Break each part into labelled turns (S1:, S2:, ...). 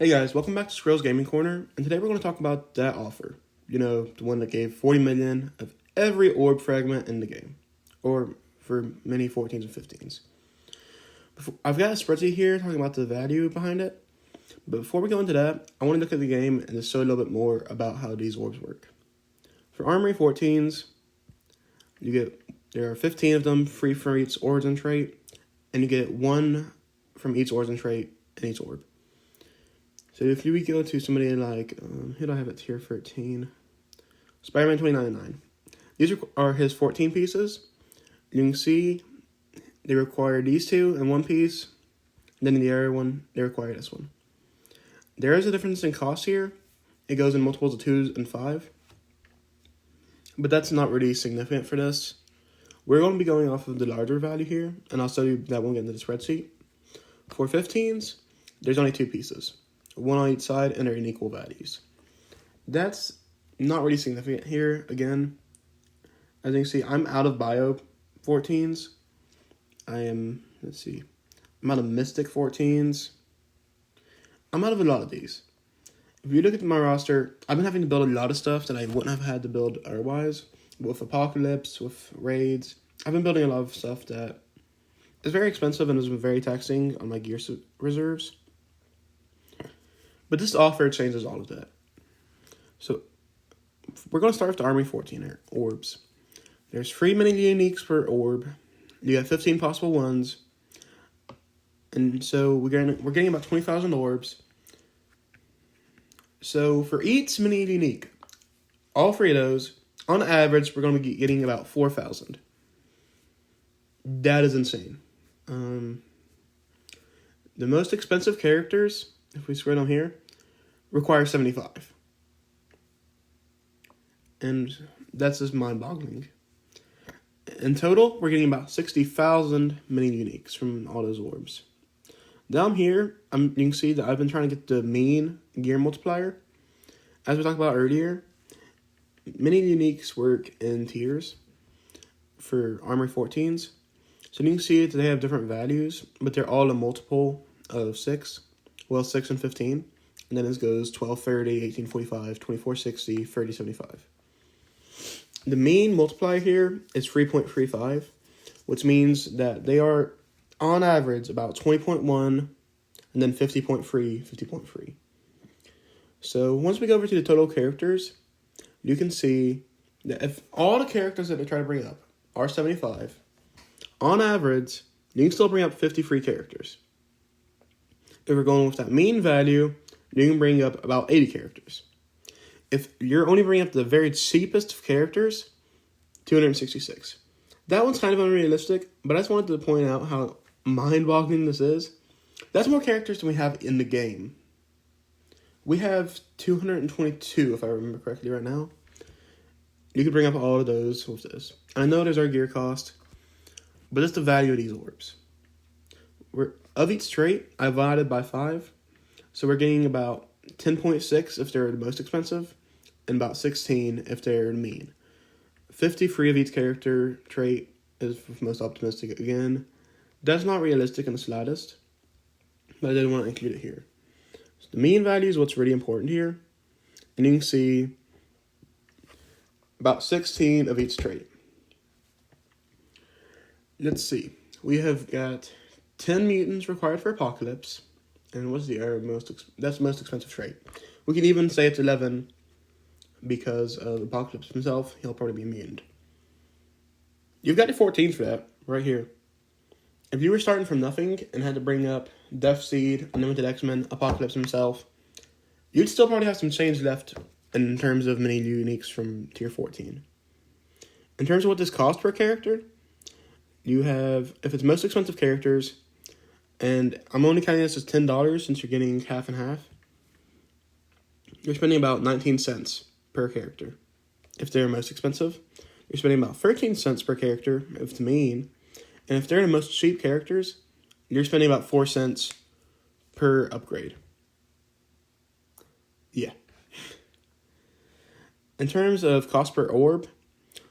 S1: Hey guys, welcome back to Skrill's Gaming Corner, and today we're going to talk about that offer. You know, the one that gave 40 million of every orb fragment in the game, or for many 14s and 15s. I've got a spreadsheet here talking about the value behind it, but before we go into that, I want to look at the game and just show you a little bit more about how these orbs work. For Armory 14s, there are 15 of them free for each origin trait, and you get one from each origin trait in each orb. So if we go to somebody like, who do I have at tier 13? Spider-Man 2099. These are his 14 pieces. You can see they require these two in one piece. Then in the other one, they require this one. There is a difference in cost here. It goes in multiples of 2 and 5. But that's not really significant for this. We're going to be going off of the larger value here, and I'll show you that when we get into the spreadsheet. For 15s, there's only 2 pieces. One on each side, and they're in equal values. That's not really significant here. Again, as you can see, I'm out of Bio 14s. I'm out of Mystic 14s. I'm out of a lot of these. If you look at my roster, I've been having to build a lot of stuff that I wouldn't have had to build otherwise. With Apocalypse, with Raids, I've been building a lot of stuff that is very expensive and has been very taxing on my gear reserves. But this offer changes all of that. So we're going to start with the Armory 14 orbs. There's 3 mini uniques per orb. You got 15 possible ones. And so we're getting about 20,000 orbs. So for each mini unique, all 3 of those, on average, we're going to be getting about 4,000. That is insane. The most expensive characters, if we scroll down here, require 75. And that's just mind-boggling. In total, we're getting about 60,000 mini uniques from all those orbs. Down here, you can see that I've been trying to get the mean gear multiplier. As we talked about earlier, mini uniques work in tiers for Armory 14s. So you can see that they have different values, but they're all a multiple of 6. Well, 6 and 15. And then it goes 1230, 1845, 2460, 3075. The mean multiplier here is 3.35, which means that they are, on average, about 20.1, and then 50.3, 50.3. So once we go over to the total characters, you can see that if all the characters that they try to bring up are 75, on average, you can still bring up 50 free characters. If we're going with that mean value, you can bring up about 80 characters. If you're only bringing up the very cheapest of characters, 266. That one's kind of unrealistic, but I just wanted to point out how mind-boggling this is. That's more characters than we have in the game. We have 222, if I remember correctly right now. You could bring up all of those with this. I know there's our gear cost, but it's the value of these orbs. Of each trait, I divided by 5. So we're getting about 10.6 if they're the most expensive, and about 16 if they're the mean. 50 free of each character trait is most optimistic. Again, that's not realistic in the slightest, but I didn't want to include it here. So the mean value is what's really important here, and you can see about 16 of each trait. Let's see. We have got 10 mutants required for Apocalypse. And what's the that's the most expensive trait. We can even say it's 11 because of Apocalypse himself. He'll probably be immune. You've got the 14s for that, right here. If you were starting from nothing and had to bring up Death Seed, Unlimited X-Men, Apocalypse himself, you'd still probably have some change left in terms of mini uniques from tier 14. In terms of what this costs per character, you have, if it's most expensive characters, and I'm only counting this as $10 since you're getting half and half, you're spending about 19 cents per character. If they're most expensive, you're spending about 13 cents per character if it's mean. And if they're the most cheap characters, you're spending about 4 cents per upgrade. Yeah. In terms of cost per orb,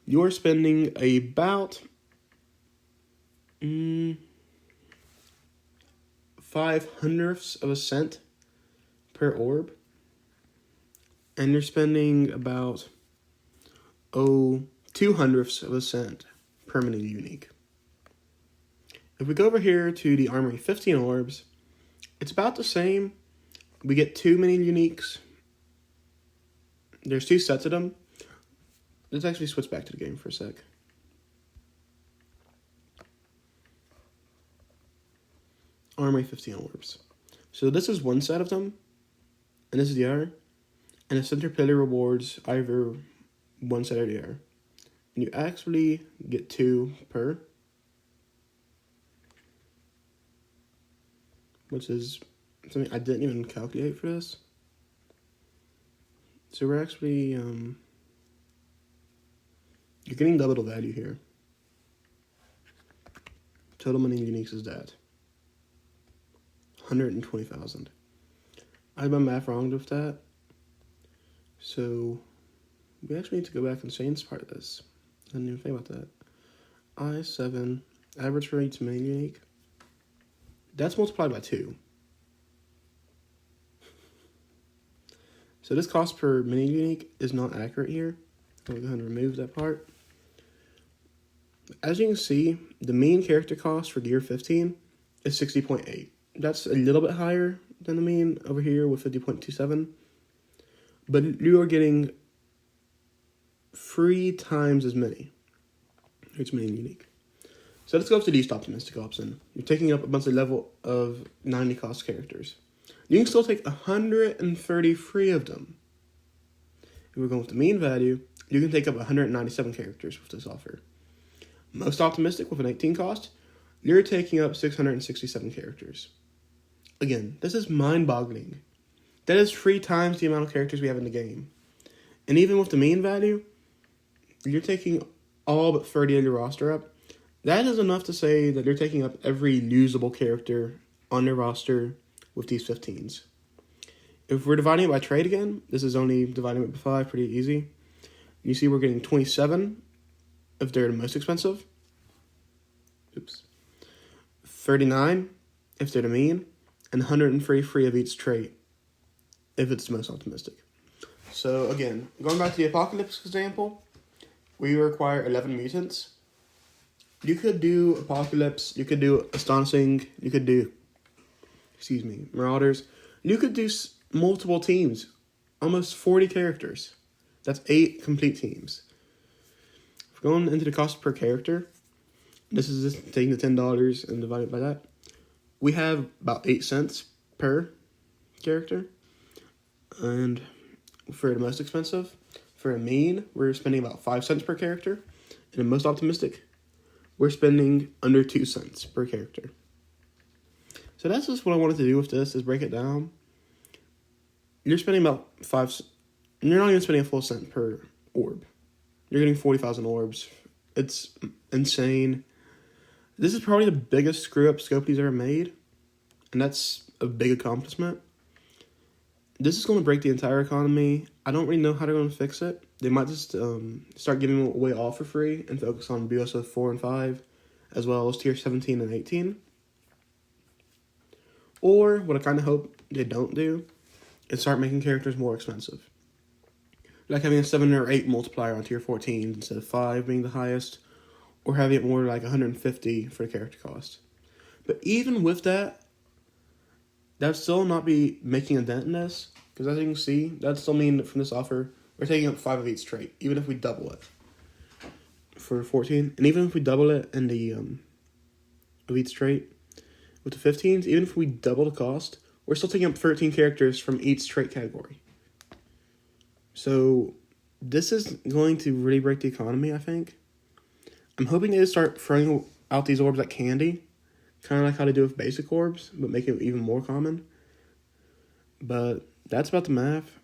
S1: you're spending about 0.05 of a cent per orb. And you're spending about, 0.02 of a cent per mini unique. If we go over here to the Armory 15 orbs, it's about the same. We get 2 mini uniques. There's 2 sets of them. Let's actually switch back to the game for a sec. Armory 15 orbs. So this is one set of them, and this is the other. And the center pillar rewards either one set or the other. And you actually get 2 per, which is something I didn't even calculate for this. So we're actually, you're getting double the value here. Total mini uniques is that. 120,000. I had my math wrong with that. So we actually need to go back and change part of this. I didn't even think about that. I7, average for each mini unique. That's multiplied by 2. So this cost per mini unique is not accurate here. I'm going to go ahead and remove that part. As you can see, the mean character cost for Gear 15 is 60.8. That's a little bit higher than the mean over here with 50.27. But you are getting 3 times as many. It's mini unique. So let's go up to the least optimistic option. You're taking up a bunch of level of 90 cost characters. You can still take 133 of them. If we're going with the mean value, you can take up 197 characters with this offer. Most optimistic with an 18 cost, you're taking up 667 characters. Again, this is mind-boggling. That is 3 times the amount of characters we have in the game. And even with the mean value, you're taking all but 30 of your roster up. That is enough to say that you're taking up every usable character on your roster with these 15s. If we're dividing it by trade again, this is only dividing it by 5, pretty easy. You see we're getting 27 if they're the most expensive. 39 if they're the mean, and 103 free of each trait if it's the most optimistic. So again, going back to the Apocalypse example, we require 11 mutants. You could do Apocalypse, you could do Astonishing, you could do, Marauders. You could do multiple teams, almost 40 characters. That's 8 complete teams. If we're going into the cost per character, this is just taking the $10 and dividing it by that. We have about 8 cents per character. And for the most expensive, for a mean, we're spending about 5 cents per character. And the most optimistic, we're spending under 2 cents per character. So that's just what I wanted to do with this, is break it down. You're spending about 5, and you're not even spending a full cent per orb. You're getting 40,000 orbs. It's insane. This is probably the biggest screw-up Scopely's ever made, and that's a big accomplishment. This is going to break the entire economy. I don't really know how they're going to fix it. They might just start giving away all for free and focus on BOSS 4 and 5, as well as Tier 17 and 18. Or, what I kind of hope they don't do, is start making characters more expensive. Like having a 7 or 8 multiplier on Tier 14 instead of 5 being the highest, or having it more like 150 for the character cost. But even with that, that'd still not be making a dent in this, because as you can see, that'd still mean that from this offer, we're taking up 5 of each trait, even if we double it for 14. And even if we double it in the of each trait with the 15s, even if we double the cost, we're still taking up 13 characters from each trait category. So this is going to really break the economy, I think. I'm hoping they start throwing out these orbs like candy, kind of like how they do with basic orbs, but make it even more common. But that's about the math.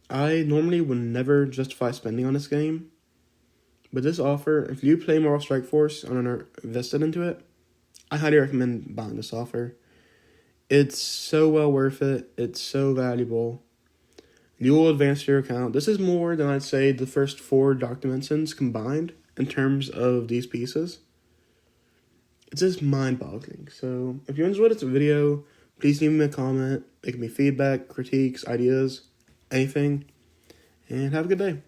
S1: I normally would never justify spending on this game, but this offer, if you play Moral Strike Force and are invested into it, I highly recommend buying this offer. It's so well worth it. It's so valuable. You will advance your account. This is more than I'd say the first 4 Dark Dimensions combined in terms of these pieces. It's just mind-boggling. So if you enjoyed this video, please leave me a comment. It can be feedback, critiques, ideas, anything. And have a good day.